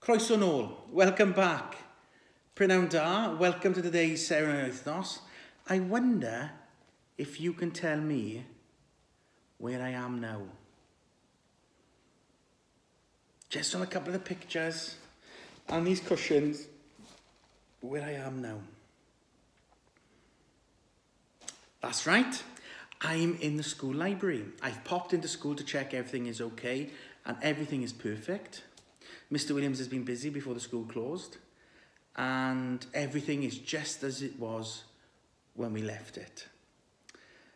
Croeso nôl, welcome back. Prynawn da, welcome to today's ceremony wythnos. I wonder if you can tell me where I am now. Just on a couple of the pictures and these cushions, where I am now. That's right, I'm in the school library. I've popped into school to check everything is okay and everything is perfect. Mr. Williams has been busy before the school closed and everything is just as it was when we left it.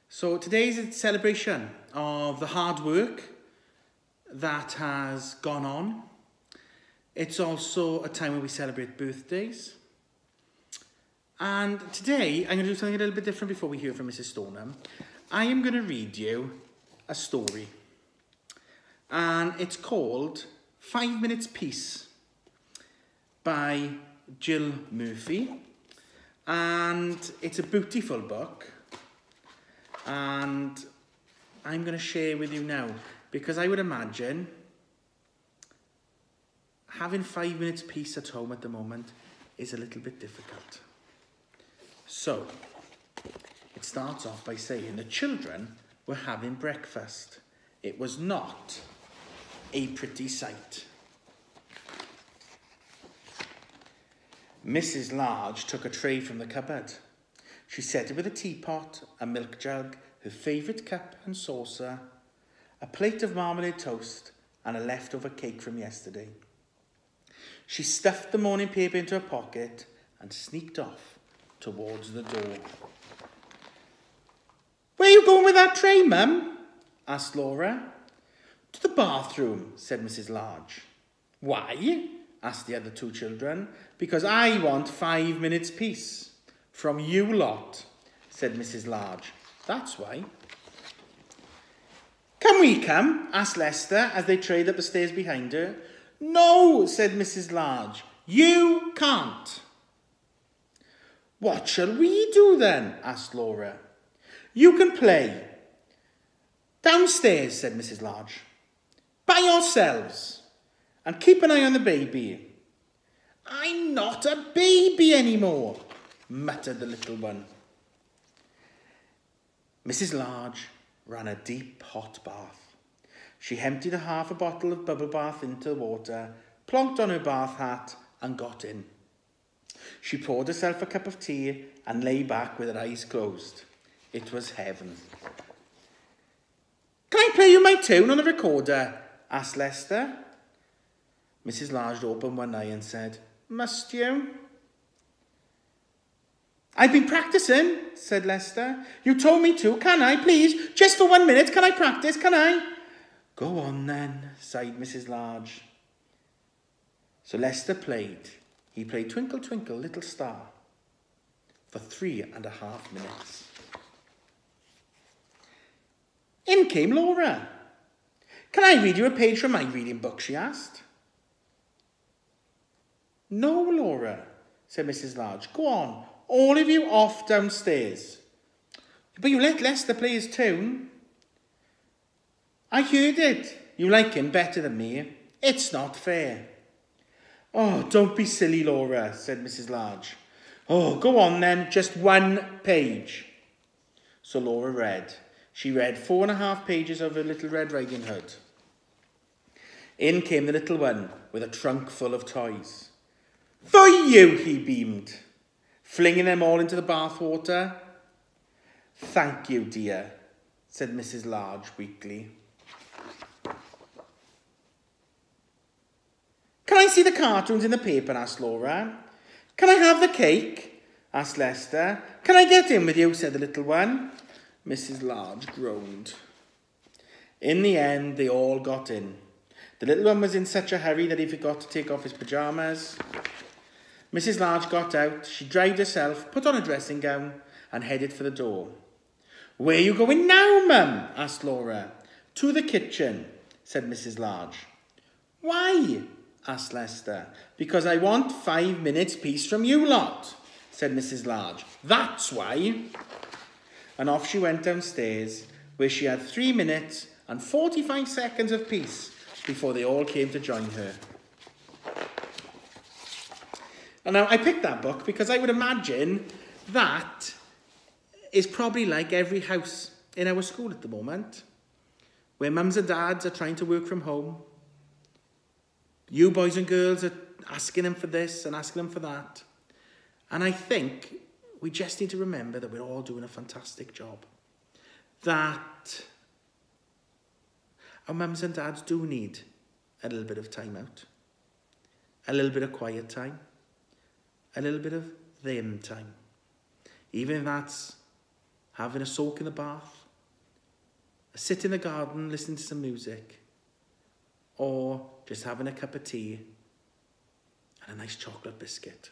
So today's a celebration of the hard work that has gone on. It's also a time when we celebrate birthdays. And today I'm going to do something a little bit different before we hear from Mrs. Stoneham. I am going to read you a story. And it's called 5 Minutes Peace by Jill Murphy. And it's a beautiful book. And I'm going to share with you now because I would imagine having 5 minutes peace at home at the moment is a little bit difficult. So, it starts off by saying the children were having breakfast. It was not a pretty sight. Mrs. Large took a tray from the cupboard. She set it with a teapot, a milk jug, her favourite cup and saucer, a plate of marmalade toast, and a leftover cake from yesterday. She stuffed the morning paper into her pocket and sneaked off towards the door. "Where are you going with that tray, Mum?" asked Laura. "To the bathroom," said Mrs. Large. "Why?" asked the other two children. "Because I want 5 minutes peace. From you lot," said Mrs. Large. "That's why." "Can we come?" asked Lester as they trailed up the stairs behind her. "No," said Mrs. Large. "You can't." "What shall we do then?" asked Laura. "You can play." "Downstairs," said Mrs. Large. "By yourselves. And keep an eye on the baby." "I'm not a baby anymore," muttered the little one. Mrs. Large ran a deep hot bath. She emptied half a bottle of bubble bath into the water, plonked on her bath hat and got in. She poured herself a cup of tea and lay back with her eyes closed. It was heaven. "Can I play you my tune on the recorder?" asked Lester. Mrs. Large opened one eye and said, "Must you?" "I've been practicing," said Lester. "You told me to. Can I, please? Just for 1 minute. Can I practice? Can I?" "Go on then," sighed Mrs. Large. So Lester played. He played Twinkle, Twinkle, Little Star for 3.5 minutes. In came Laura. "Can I read you a page from my reading book?" she asked. "No, Laura," said Mrs. Large. "Go on, all of you off downstairs." "But you let Lester play his tune." "I heard it. You like him better than me. It's not fair." "Oh, don't be silly, Laura," said Mrs. Large. "Oh, go on then, just 1 page." So Laura read. She read 4.5 pages of her Little Red Riding Hood. In came the little one with a trunk full of toys. "For you," he beamed, flinging them all into the bath water. "Thank you, dear," said Mrs. Large weakly. "Can I see the cartoons in the paper?" asked Laura. "Can I have the cake?" asked Lester. "Can I get in with you?" said the little one. Mrs. Large groaned. In the end, they all got in. The little one was in such a hurry that he forgot to take off his pyjamas. Mrs. Large got out. She dried herself, put on a dressing gown, and headed for the door. "Where are you going now, Mum?" asked Laura. "To the kitchen," said Mrs. Large. "Why?" asked Lester. "Because I want 5 minutes peace from you lot," said Mrs. Large. "That's why." And off she went downstairs, where she had 3 minutes and 45 seconds of peace before they all came to join her. And now I picked that book because I would imagine that is probably like every house in our school at the moment, where mums and dads are trying to work from home. You boys and girls are asking them for this and asking them for that. And I think we just need to remember that we're all doing a fantastic job. That our mums and dads do need a little bit of time out, a little bit of quiet time, a little bit of them time. Even if that's having a soak in the bath, a sit in the garden listening to some music, or just having a cup of tea and a nice chocolate biscuit.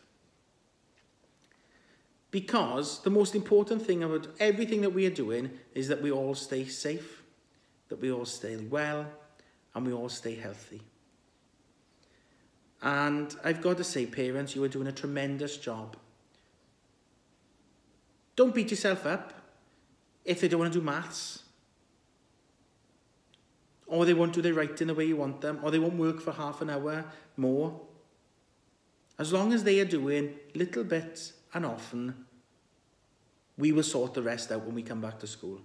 Because the most important thing about everything that we are doing is that we all stay safe, that we all stay well, and we all stay healthy. And I've got to say, parents, you are doing a tremendous job. Don't beat yourself up if they don't want to do maths, or they won't do their writing the way you want them, or they won't work for half an hour more. As long as they are doing little bits and often, we will sort the rest out when we come back to school.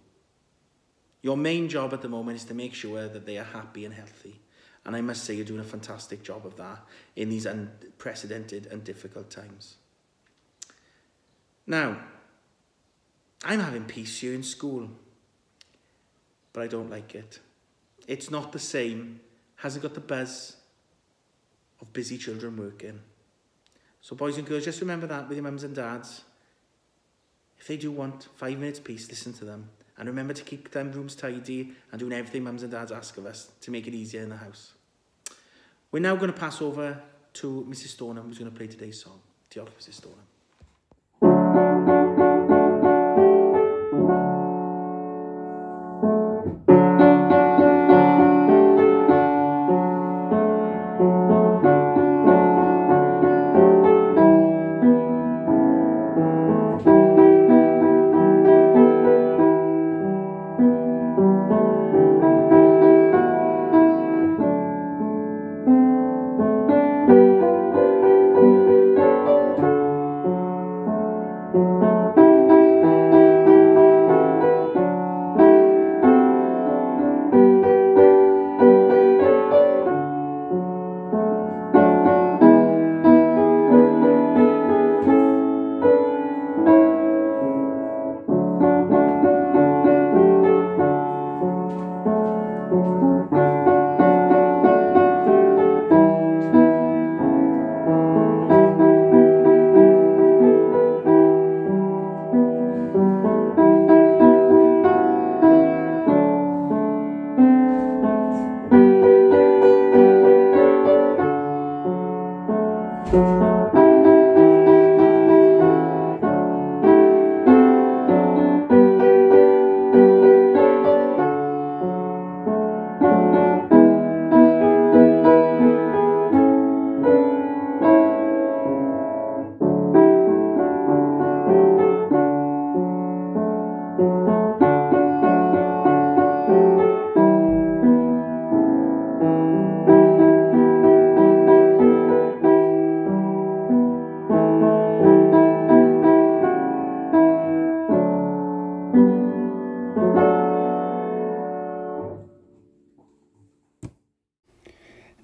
Your main job at the moment is to make sure that they are happy and healthy. And I must say you're doing a fantastic job of that in these unprecedented and difficult times. Now, I'm having peace here in school, but I don't like it. It's not the same, hasn't got the buzz of busy children working. So boys and girls, just remember that with your mums and dads. If they do want 5 minutes peace, listen to them. And remember to keep them rooms tidy and doing everything mums and dads ask of us to make it easier in the house. We're now going to pass over to Mrs. Stoneham, who's going to play today's song. Diolch, Mrs. Stoneham.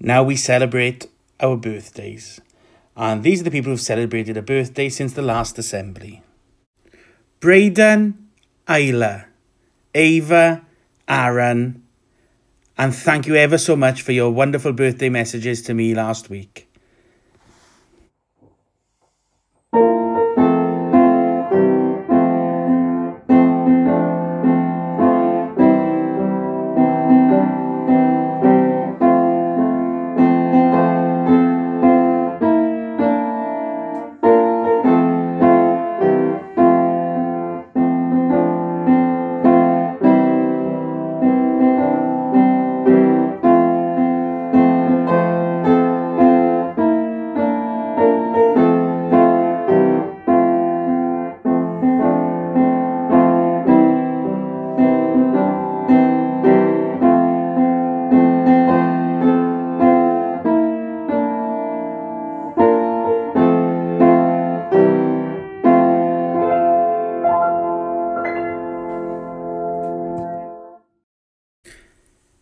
Now we celebrate our birthdays. And these are the people who've celebrated a birthday since the last assembly. Braden, Isla, Ava, Aaron, and thank you ever so much for your wonderful birthday messages to me last week.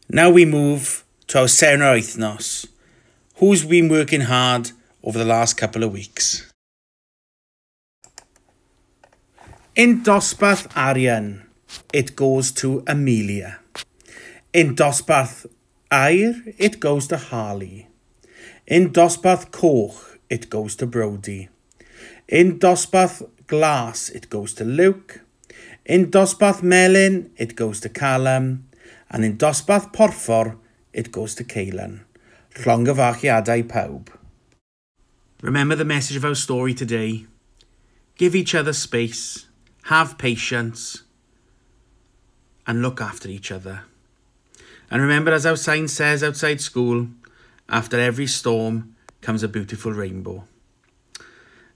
Now we move to our Senna wythnos. Who's been working hard over the last couple of weeks? In dosbarth arian, it goes to Amelia. In dosbarth air, it goes to Harley. In dosbarth coch, it goes to Brody. In dosbarth glas, it goes to Luke. In dosbarth melyn, it goes to Callum. And in dosbarth porffor, it goes to Caelan. Llongyfarchiadau pawb. Remember the message of our story today. Give each other space, have patience, and look after each other. And remember, as our sign says outside school, after every storm comes a beautiful rainbow.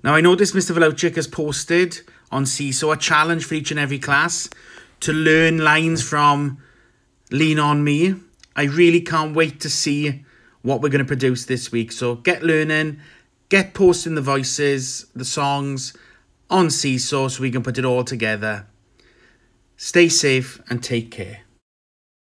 Now, I noticed Mr. Vlauchik has posted on Seesaw a challenge for each and every class to learn lines from Lean On Me. I really can't wait to see what we're going to produce this week. So get learning, get posting the voices, the songs on Seesaw so we can put it all together. Stay safe and take care.